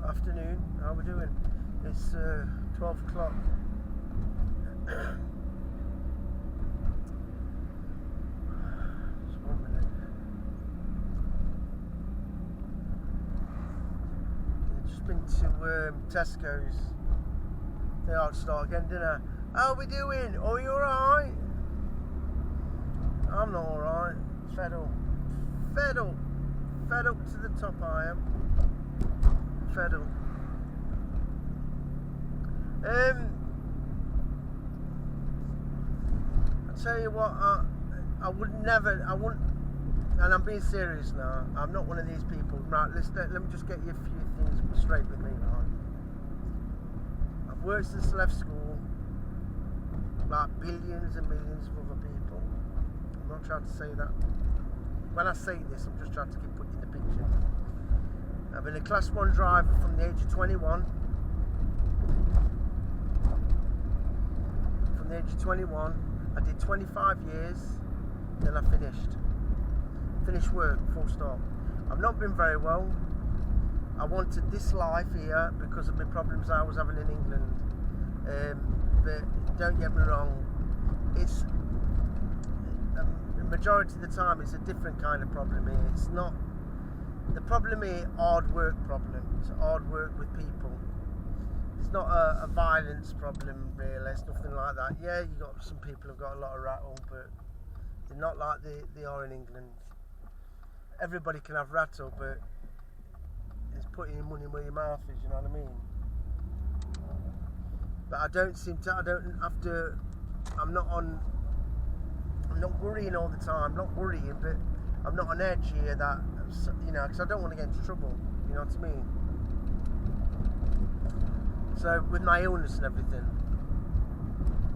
afternoon. How we doing? It's 12 o'clock. Just 1 minute. I've just been to Tesco's. They ought to start again, didn't I? How we doing? Oh, you alright? I'm not alright. Fed up. Fed up. Fed up to the top I am. Fed up. I tell you what, I wouldn't, and I'm being serious now, I'm not one of these people. Right, let me just get you a few things straight with me, right? I've worked since I left school, like billions and millions of other people. I'm not trying to say that. When I say this, I'm just trying to keep putting the picture. I've been a class 1 driver from the age of 21. From the age of 21, I did 25 years, then I finished work, full stop. I've not been very well. I wanted this life here because of the problems I was having in England. But don't get me wrong, it's the majority of the time it's a different kind of problem here. It's not the problem here, hard work problem. It's hard work with people. It's not a violence problem really. It's nothing like that. Yeah, you got some people who've got a lot of rattle, but they're not like they are in England. Everybody can have rattle, but it's putting your money where your mouth is. You know what I mean? But I don't have to. I'm not worrying all the time. Not worrying, but I'm not on edge here. That because I don't want to get into trouble. You know what I mean? So with my illness and everything,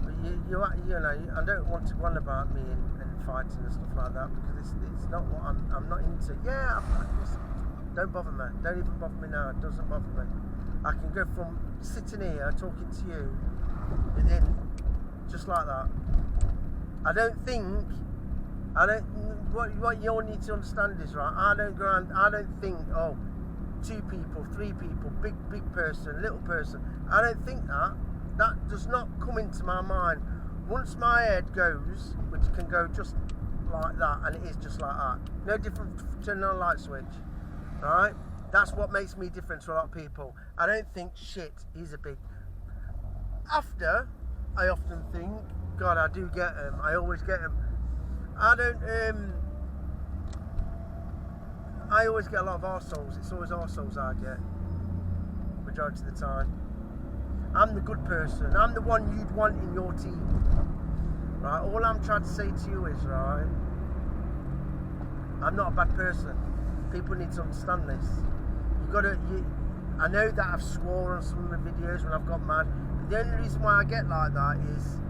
but you know, I don't want to go on about me and fighting and stuff like that because it's not what I'm not into. Yeah, don't bother me. Don't even bother me now. It doesn't bother me. I can go from sitting here talking to you within just like that. What you all need to understand is, right, I don't think, oh, 2 people, 3 people, big person, little person. I don't think that does not come into my mind. Once my head goes, which can go just like that, and it is just like that, no different from turning on a light switch, right? That's what makes me different to a lot of people. I don't think shit is a big. After, I often think, God, I do get them. I always get them. I always get a lot of arseholes. It's always arseholes I get, majority of the time. I'm the good person. I'm the one you'd want in your team. Right? All I'm trying to say to you is, right, I'm not a bad person. People need to understand this. I know that I've swore on some of the videos when I've got mad, but the only reason why I get like that is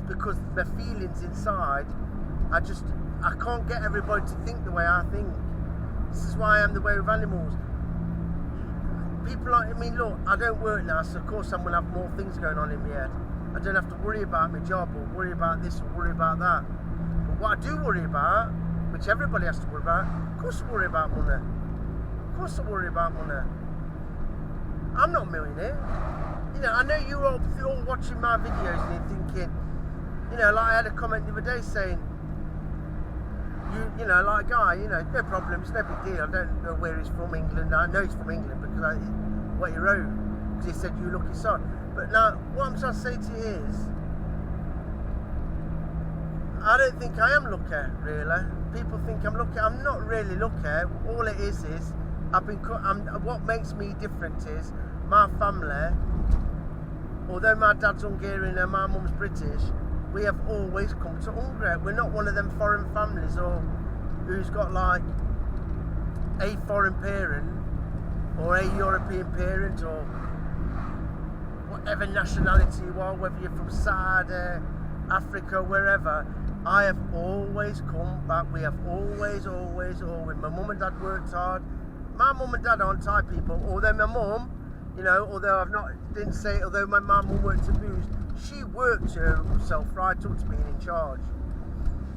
because the feelings inside, I can't get everybody to think the way I think. This is why I am the way with animals. People like, look, I don't work now, so of course I'm going to have more things going on in my head. I don't have to worry about my job or worry about this or worry about that. But what I do worry about, which everybody has to worry about, of course I worry about money. Of course I worry about money. I'm not a millionaire. I know you're all watching my videos and you're thinking, like I had a comment the other day saying, like Guy, no problem, it's no big deal. I don't know where he's from, England. I know he's from England because what he wrote, because he said you lucky son. But now, what I'm trying to say to you is, I don't think I am lucky, really. People think I'm lucky. I'm not really lucky. All it is what makes me different is my family. Although my dad's Hungarian and my mum's British, we have always come to Hungary. We're not one of them foreign families or who's got like a foreign parent or a European parent or whatever nationality you are, whether you're from Saudi, Africa, wherever. I have always come back. We have always. My mum and dad worked hard. My mum and dad aren't Thai people, although my mum, although although my mum worked at booze, she worked herself right up to being in charge.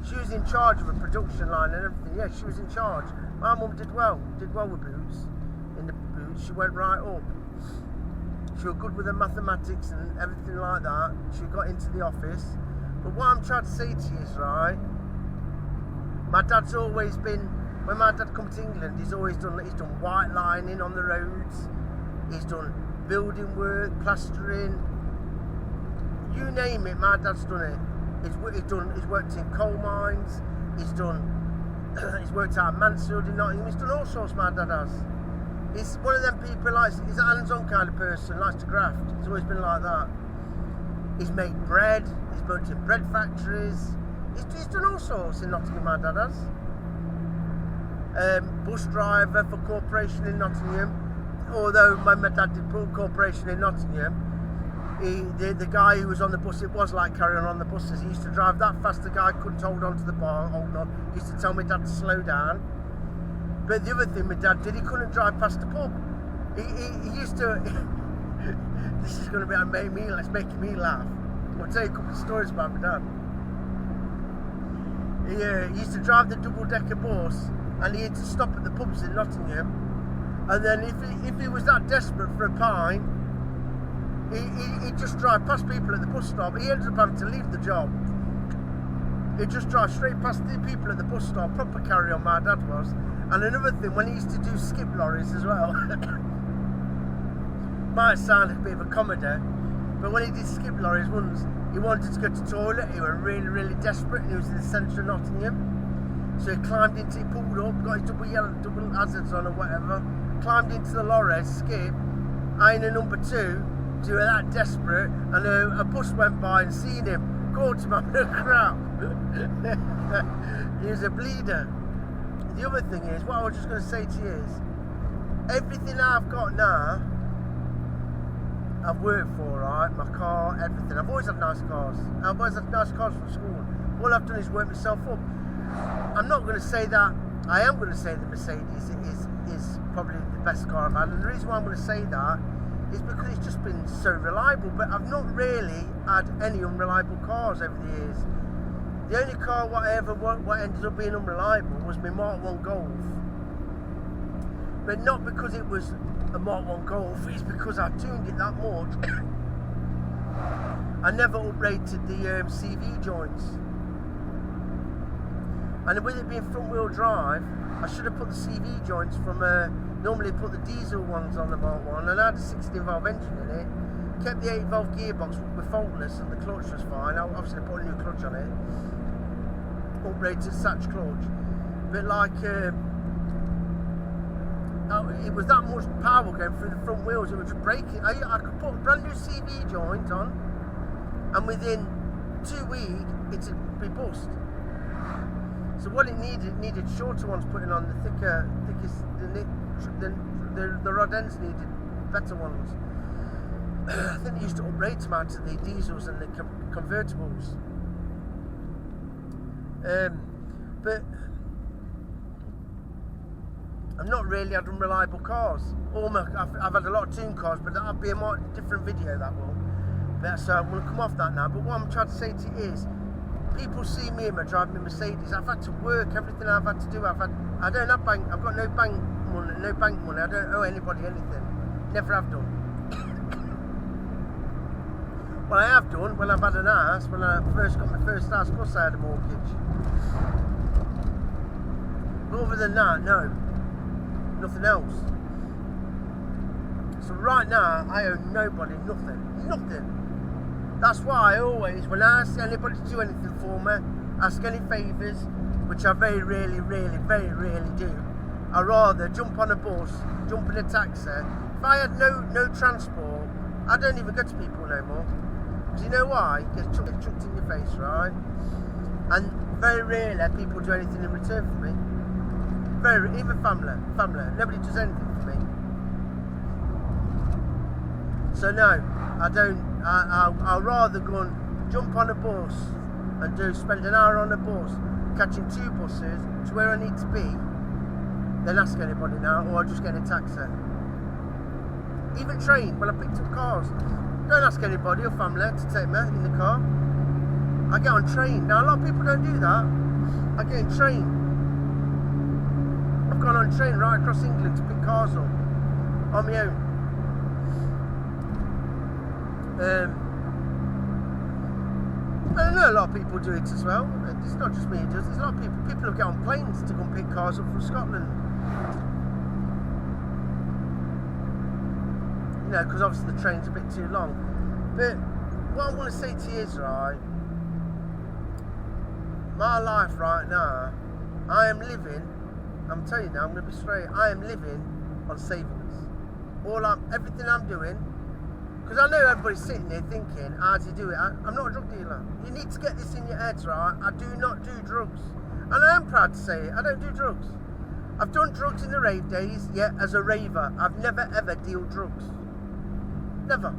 She was in charge of a production line and everything. Yeah, she was in charge. My mum did well with booze, in the booze. she went right up. She was good with her mathematics and everything like that. She got into the office. But what I'm trying to say to you is, right, my dad's always been, when my dad come to England, he's done white lining on the roads, he's done building work, plastering, you name it, my dad's done it. He's worked in coal mines, he's worked out at Mansfield in Nottingham, he's done all sorts, my dad has. He's one of them people, he's a hands-on kind of person, likes to graft. He's always been like that. He's made bread, he's worked in bread factories, he's done all sorts in Nottingham, my dad has. Bus driver for corporation in Nottingham. Although my dad did put corporation in Nottingham, the guy who was on the bus, it was like carrying on the buses. He used to drive that fast, the guy couldn't hold on to the bar, He used to tell my dad to slow down. But the other thing my dad did, he couldn't drive past the pub. He used to, this is going to be it's making me laugh. I'll tell you a couple of stories about my dad. He used to drive the double-decker bus, and he had to stop at the pubs in Nottingham. And then if he was that desperate for a pint, he'd just drive past people at the bus stop. He ended up having to leave the job. He'd just drive straight past the people at the bus stop. Proper carry on, my dad was. And another thing, when he used to do skip lorries as well, might sound a bit of a comedy, but when he did skip lorries once, he wanted to go to the toilet. He was really, really desperate, and he was in the centre of Nottingham. So he pulled up, got his double hazards on or whatever, climbed into the lorry, skip, iron number 2, to that desperate, and a bus went by and seen him, caught him up in a crap. He was a bleeder. The other thing is, what I was just going to say to you is, everything I've got now, I've worked for, right? My car, everything. I've always had nice cars. I've always had nice cars from school. All I've done is work myself up. I'm not going to say that. I am going to say the Mercedes is probably the best car I've had, and the reason why I'm going to say that is because it's just been so reliable. But I've not really had any unreliable cars over the years. The only car what ended up being unreliable was my Mark 1 Golf. But not because it was a Mark 1 Golf, it's because I tuned it that much. I never uprated the CV joints. And with it being front wheel drive, I should have put the CV joints from, normally put the diesel ones on the Mark 1, and I had a 16 valve engine in it. Kept the 8 valve gearbox with faultless, and the clutch was fine. I obviously put a new clutch on it. Uprated Satch clutch. But like, it was that much power going through the front wheels, it was just braking. I could put a brand new CV joint on, and within 2 weeks, it'd be bust. So what it needed shorter ones putting on, the rod ends needed better ones. I think they used to uprate them out to the diesels and the convertibles. But I've not really had unreliable cars. I've had a lot of tune cars, but that'll be a more different video, that will. So we'll come off that now. But what I'm trying to say to you is, people see me and driving a Mercedes. I've had to work, everything I've had to do. I've got no bank money. I don't owe anybody anything. Never have done. Well, I have done when I've had an house. When I first got my first house, of course I had a mortgage. But other than that, no. Nothing else. So right now, I owe nobody nothing. Nothing. That's why I always, when I ask anybody to do anything for me, ask any favours, which I very rarely do, I'd rather jump on a bus, jump in a taxi. If I had no transport, I don't even go to people no more. Do you know why? It gets chucked in your face, right? And very rarely people do anything in return for me. Even family, nobody does anything for me. So no, I don't. I'll rather go and jump on a bus and spend an hour on a bus, catching 2 buses to where I need to be, than ask anybody now, or I'll just get a taxi. Even train, when I picked up cars, don't ask anybody or family to take me in the car. I get on train. Now a lot of people don't do that. I get on train. I've gone on train right across England to pick cars up. on my own. I know a lot of people do it as well. It's not just me who does. There's a lot of people who get on planes to go and pick cars up from Scotland. You know, because obviously the train's a bit too long. But what I want to say to you is, right, my life right now, I am living, I'm telling you now, I'm going to be straight, I am living on savings. Everything I'm doing, because I know everybody's sitting there thinking, how do you do it? I'm not a drug dealer. You need to get this in your heads, right? I do not do drugs. And I am proud to say it, I don't do drugs. I've done drugs in the rave days, yet as a raver, I've never ever dealt drugs. Never.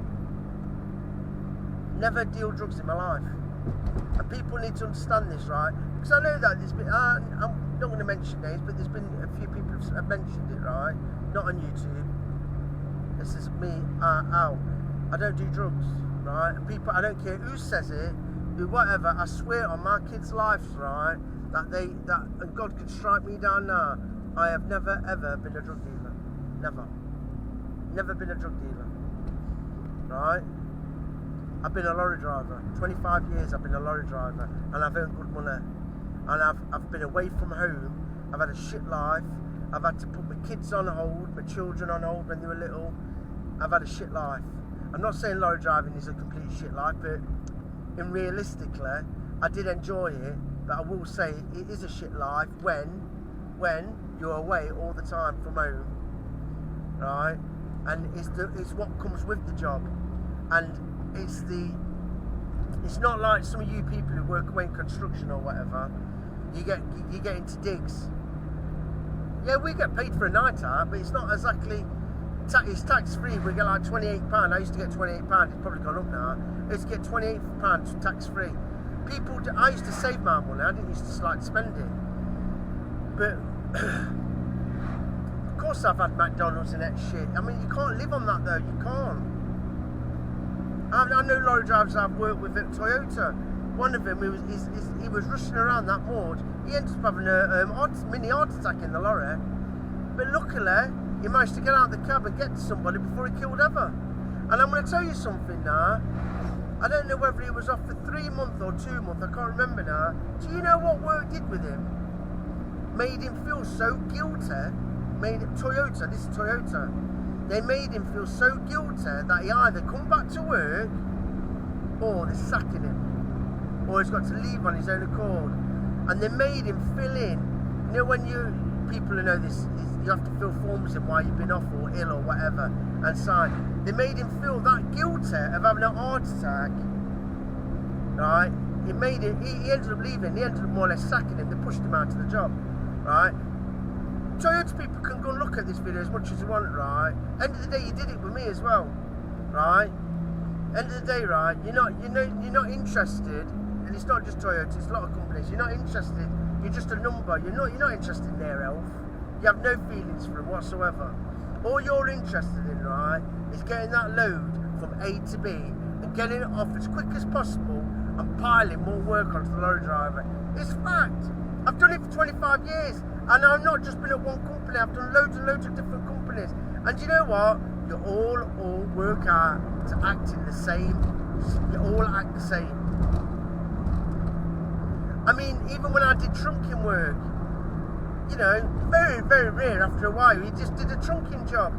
Never deal drugs in my life. And people need to understand this, right? Because I know that there's been, I'm not going to mention names, but there's been a few people who have mentioned it, right? Not on YouTube. This is me out. I don't do drugs, right? And people, I don't care who says it, who whatever. I swear on my kids' lives, right, and God could strike me down now. I have never ever been a drug dealer. Never been a drug dealer, right? I've been a lorry driver. 25 years I've been a lorry driver, and I've earned good money. And I've been away from home. I've had a shit life. I've had to put my kids on hold, my children on hold when they were little. I've had a shit life. I'm not saying lorry driving is a complete shit life, but realistically, I did enjoy it. But I will say it is a shit life when you're away all the time from home, right? And it's what comes with the job, and it's not like some of you people who work away in construction or whatever. You get into digs. Yeah, we get paid for a night out, but it's not exactly. It's tax free. We get like £28. I used to get £28. It's probably gone up now. I used to get £28 tax free. I used to save my money. I didn't used to like spend it. But of course, I've had McDonald's and that shit. I mean, you can't live on that though. You can't. I know lorry drivers I've worked with at Toyota. One of them, he was rushing around that moor. He ended up having a mini heart attack in the lorry. But luckily, he managed to get out of the cab and get to somebody before he killed Eva. And I'm going to tell you something now. I don't know whether he was off for 3 months or 2 months. I can't remember now. Do you know what work did with him? Made him feel so guilty. Toyota, this is Toyota. They made him feel so guilty that he either come back to work or they're sacking him, or he's got to leave on his own accord. And they made him fill in. You know, when people who know this, you have to fill forms in why you've been off or ill or whatever and sign. They made him feel that guilty of having a heart attack, right? He ended up leaving. He ended up more or less sacking him. They pushed him out of the job, right? Toyota people can go and look at this video as much as you want, right? End of the day, you did it with me as well, right? End of the day, right? You're not interested, and it's not just Toyota. It's a lot of companies. You're not interested. You're just a number. You're not interested in their health. You have no feelings for them whatsoever. All you're interested in, right, is getting that load from A to B and getting it off as quick as possible and piling more work onto the lorry driver. It's fact. I've done it for 25 years. And I've not just been at one company, I've done loads and loads of different companies. And you know what? You all work out to act in the same. You all act the same. I mean, even when I did trunking work, you know, very, very rare after a while, you just did a trunking job.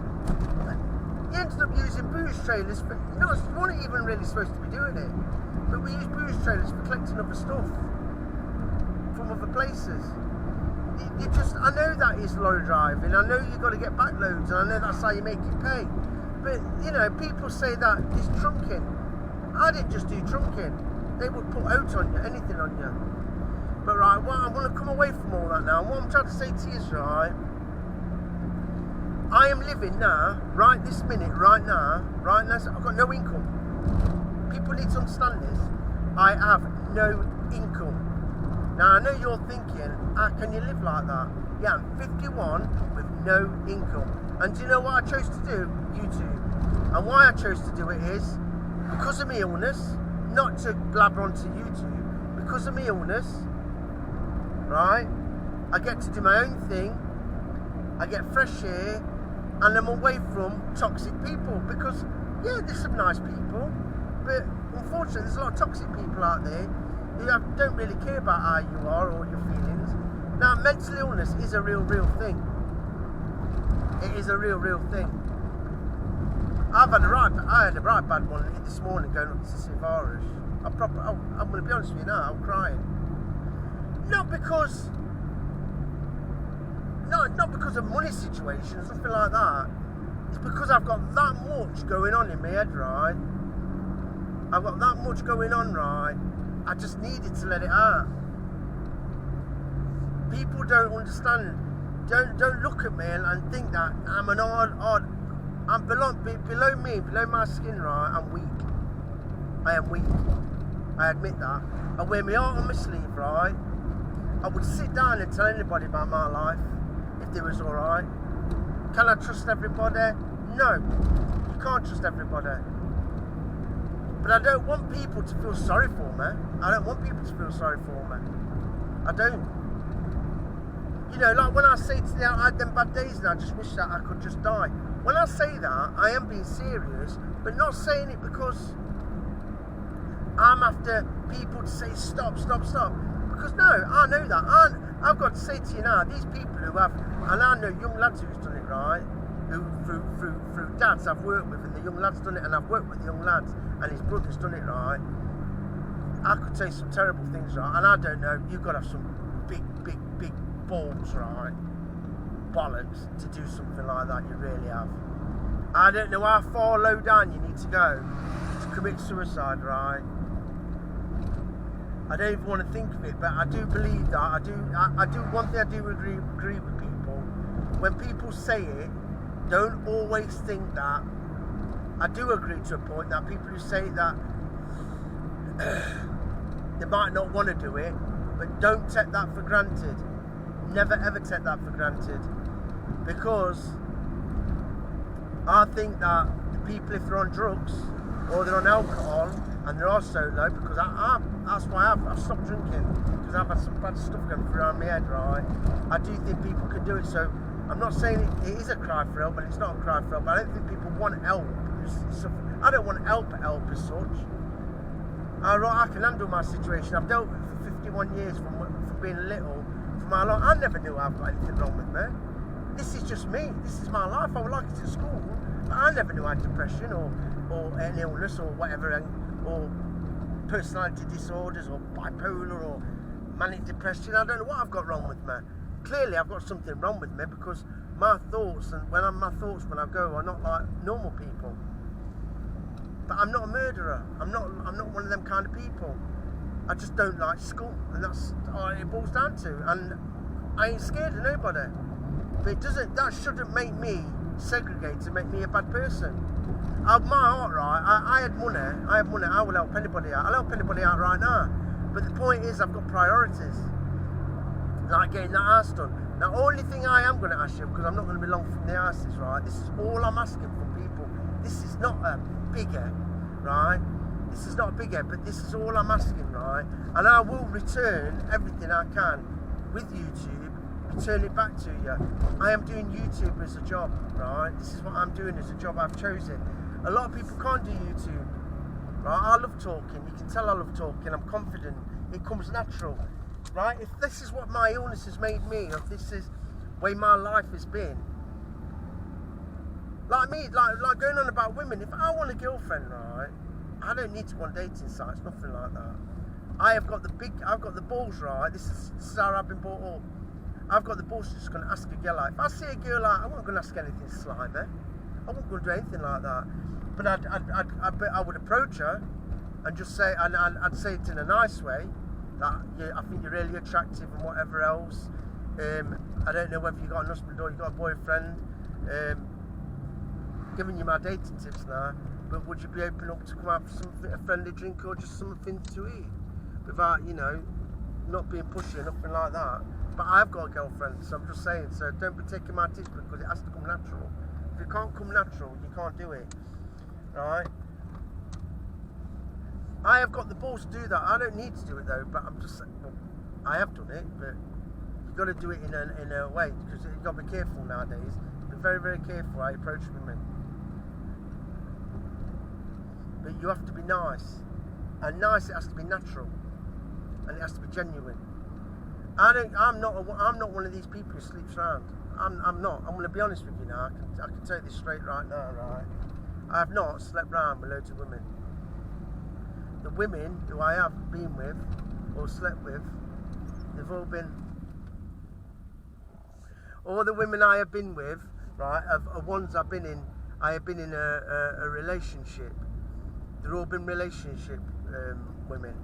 You ended up using booze trailers for, you weren't even really supposed to be doing it. But we used booze trailers for collecting other stuff from other places. I know that is lorry driving. I know you've got to get back loads, and I know that's how you make it pay. But, you know, people say that it's trunking. I didn't just do trunking. They would put out on you, anything on you. But, right, well, I want to come away from all that now. And what I'm trying to say to you is, right, I am living now, right this minute, right now, I've got no income. People need to understand this. I have no income. Now, I know you're thinking, how can you live like that? Yeah, I'm 51 with no income. And do you know what I chose to do? YouTube. And why I chose to do it is because of my illness, not to blabber onto YouTube, because of my illness, right? I get to do my own thing. I get fresh air. and I'm away from toxic people, because yeah, there's some nice people, but unfortunately there's a lot of toxic people out there who don't really care about how you are or your feelings. Now, mental illness is a real thing. It is a real thing. I had a right bad one this morning going up to Sivarish. I'm going to be honest with you now, I'm crying. Not because of money situations, nothing like that. It's because I've got that much going on in my head, right? I've got that much going on, right? I just needed to let it out. People don't understand. Don't look at me and think that I'm an I'm below my skin, right? I'm weak. I am weak. I admit that. I wear my heart on my sleeve, right? I would sit down and tell anybody about my life if they was alright. Can I trust everybody? No, you can't trust everybody. But I don't want people to feel sorry for me. I don't want people to feel sorry for me. I don't. You know, like when I say to them, I had them bad days and I just wish that I could just die. When I say that, I am being serious, but not saying it because I'm after people to say stop. Because no, I know that. I've got to say to you now, these people who have, and I know young lads who's done it, right? Who through dads I've worked with, and the young lads done it, and I've worked with the young lads, and his brother's done it, right? I could say some terrible things, right? And I don't know, you've got to have some big balls, right? Bollocks to do something like that, you really have. I don't know how far low down you need to go to commit suicide, right? I don't even want to think of it, but I do believe that. I do. One thing I do agree with people. When people say it, don't always think that. I do agree to a point that people who say that they might not want to do it, but don't take that for granted. Never ever take that for granted, because I think that the people, if they're on drugs or they're on alcohol and they're also low, because that's why I've stopped drinking, because I've had some bad stuff going through around my head, right? I do think people can do it, so I'm not saying it is a cry for help, and it's not a cry for help. I don't think people want help. I don't want help as such. I can handle my situation. I've dealt with it for 51 years from being little, from my life. I never knew I've got anything wrong with me. This is just me. This is my life. I would like it at school, but I never knew I had depression or an illness or whatever, or personality disorders or bipolar or manic depression. I don't know what I've got wrong with me. Clearly I've got something wrong with me, because my thoughts when I go are not like normal people. But I'm not a murderer. I'm not one of them kind of people. I just don't like school, and that's all it boils down to. And I ain't scared of nobody. But that shouldn't make me segregate to make me a bad person. My heart, right? I had money. I will help anybody out. I'll help anybody out right now. But the point is, I've got priorities. Like getting that house done. Now, only thing I am going to ask you, because I'm not going to be long from the houses, right? This is all I'm asking from people. This is not a bigger, right? This is not a bigger, but this is all I'm asking, right? And I will return everything I can with YouTube, return it back to you. I am doing YouTube as a job, right? This is what I'm doing as a job I've chosen. A lot of people can't do YouTube, right? I love talking. You can tell I love talking. I'm confident. It comes natural, right? If this is what my illness has made me, if this is the way my life has been, like me, like going on about women. If I want a girlfriend, right, I don't need to go on dating sites, nothing like that. I've got the balls, right? This is how I've been brought up. I've got the balls to just going to ask a girl out. If I see a girl out, I wasn't going to ask anything slimy. I wasn't going to do anything like that. But I would approach her and just say, and I'd say it in a nice way, that I think you're really attractive and whatever else. I don't know whether you got a husband or you got a boyfriend. Giving you my dating tips now, but would you be open up to come out for something, a friendly drink or just something to eat, without, you know, not being pushy or nothing like that. But I've got a girlfriend, so I'm just saying, so don't be taking my tips, because it has to come natural. If it can't come natural, you can't do it, right? I have got the balls to do that. I don't need to do it though, but I'm just saying, well, I have done it, but you've got to do it in a way, because you've got to be careful nowadays. Be very, very careful how you approach women. But you have to be nice. And nice, it has to be natural. And it has to be genuine. I'm not one of these people who sleeps around. I'm not. I'm going to be honest with you now. I can take this straight right now, right? I have not slept around with loads of women. The women who I have been with or slept with, they've all been. All the women I have been with, right, are ones I have been in a relationship. They've all been relationship women.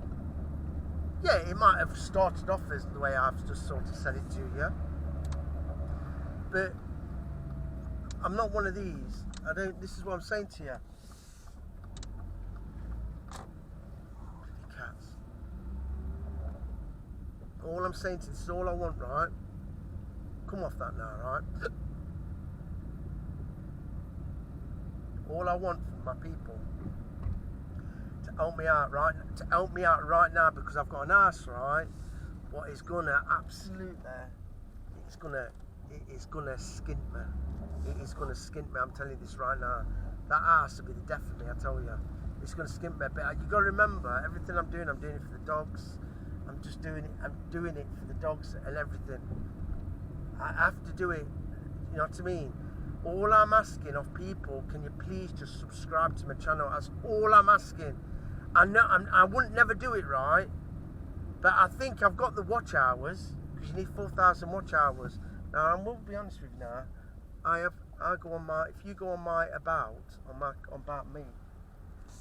Yeah, it might have started off as the way I've just sort of said it to you. But I'm not one of these. This is what I'm saying to you. Bloody cats. All I'm saying to you, this is all I want, right? Come off that now, right? All I want from my people to help me out, right? To help me out right now, because I've got an ass, right? What is gonna absolutely, it's gonna skint me. It is gonna skint me. I'm telling you this right now. That ass will be the death of me. I tell you, it's gonna skint me. But you gotta remember, everything I'm doing it for the dogs. I'm doing it for the dogs and everything. I have to do it. You know what I mean? All I'm asking of people, can you please just subscribe to my channel? That's all I'm asking. I know I wouldn't never do it, right? But I think I've got the watch hours, because you need 4,000 watch hours. Now I will be honest with you now. I go on my, if you go on my about me,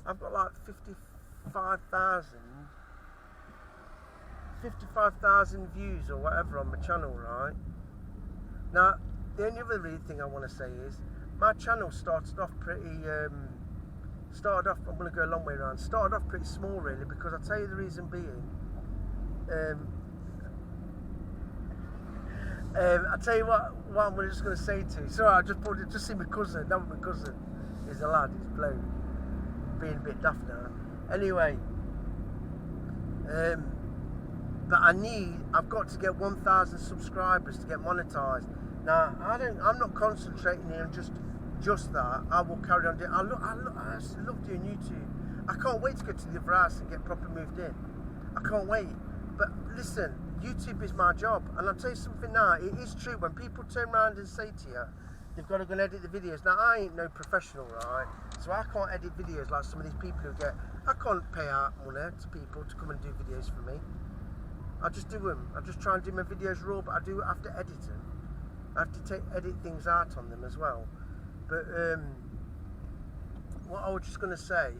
I've got like 55,000 views or whatever on my channel, right? Now, the only other really thing I want to say is, my channel started off, I'm going to go a long way around, started off pretty small really, because I'll tell you the reason being, I'll tell you what I'm just going to say to you. Sorry, I just see my cousin, that was my cousin, he's a lad, he's bloke, being a bit daft now. Anyway, but I've got to get 1,000 subscribers to get monetized. Now, I'm not concentrating here on just that. I will carry on doing, I actually love doing YouTube. I can't wait to go to the other house and get properly moved in. I can't wait. But listen, YouTube is my job. And I'll tell you something now, it is true, when people turn around and say to you, they've got to go and edit the videos. Now, I ain't no professional, right? So I can't edit videos like some of these people who I can't pay out money to people to come and do videos for me. I just do them. I just try and do my videos raw, but I do have to edit them. I have to edit things out on them as well. But what I was just going to say,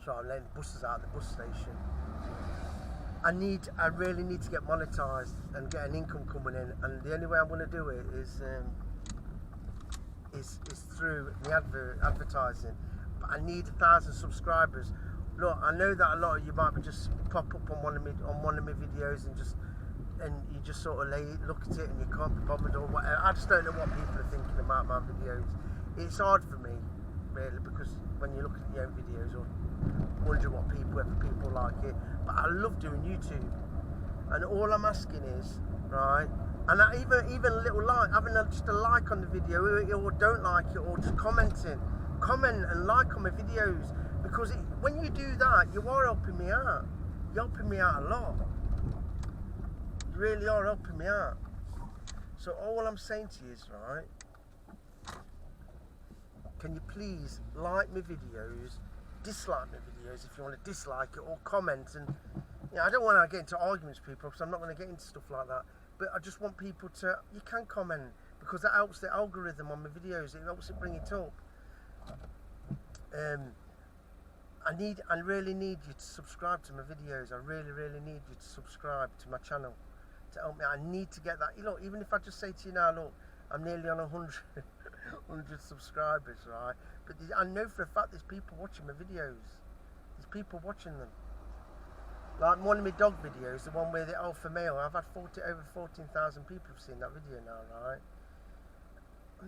sorry, I'm letting the buses out of the bus station. I really need to get monetized and get an income coming in, and the only way I'm going to do it is through the advertising. But I need 1,000 subscribers. Look, I know that a lot of you might be just pop up on one of my videos and you just sort of look at it and you can't be bothered or whatever. I just don't know what people are thinking about my videos. It's hard for me, really, because when you look at your own videos or wonder whether people like it. But I love doing YouTube, and all I'm asking is, right, and even a little like, having just a like on the video, or don't like it, or just comment and like on my videos, because when you do that, you are helping me out. You're helping me out a lot. You really are helping me out. So all I'm saying to you is, right, can you please like my videos, dislike my videos if you want to dislike it, or comment. And you know, I don't want to get into arguments with people, because I'm not going to get into stuff like that, but I just want people to, you can comment, because that helps the algorithm on my videos, it helps it bring it up. I really need you to subscribe to my videos. I really need you to subscribe to my channel to help me. I need to get that. Look, even if I just say to you now, look, I'm nearly on 100 subscribers, right? But I know for a fact there's people watching my videos. There's people watching them. Like one of my dog videos, the one with the alpha male, I've had over 14,000 people have seen that video now, right?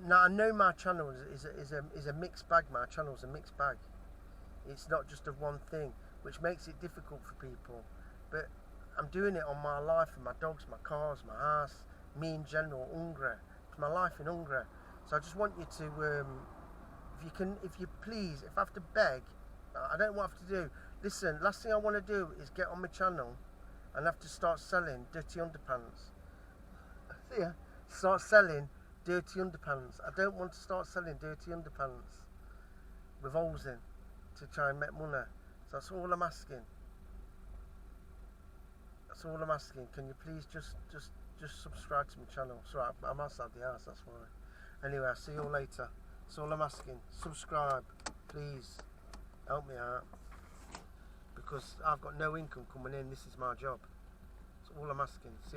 Now I know my channel is a mixed bag. My channel's a mixed bag. It's not just of one thing, which makes it difficult for people. But I'm doing it on my life and my dogs, my cars, my house, me in general, hungry. It's my life in hungry. So I just want you to, if you please, if I have to beg, I don't know what I have to do. Listen, last thing I want to do is get on my channel and have to start selling dirty underpants. Yeah, start selling dirty underpants. I don't want to start selling dirty underpants with holes in to try and make money. So that's all I'm asking. That's all I'm asking. Can you please just subscribe to my channel? Sorry, I'm outside the house, that's why. Anyway, I'll see you all later. That's all I'm asking. Subscribe, please. Help me out. Because I've got no income coming in. This is my job. That's all I'm asking. See you later.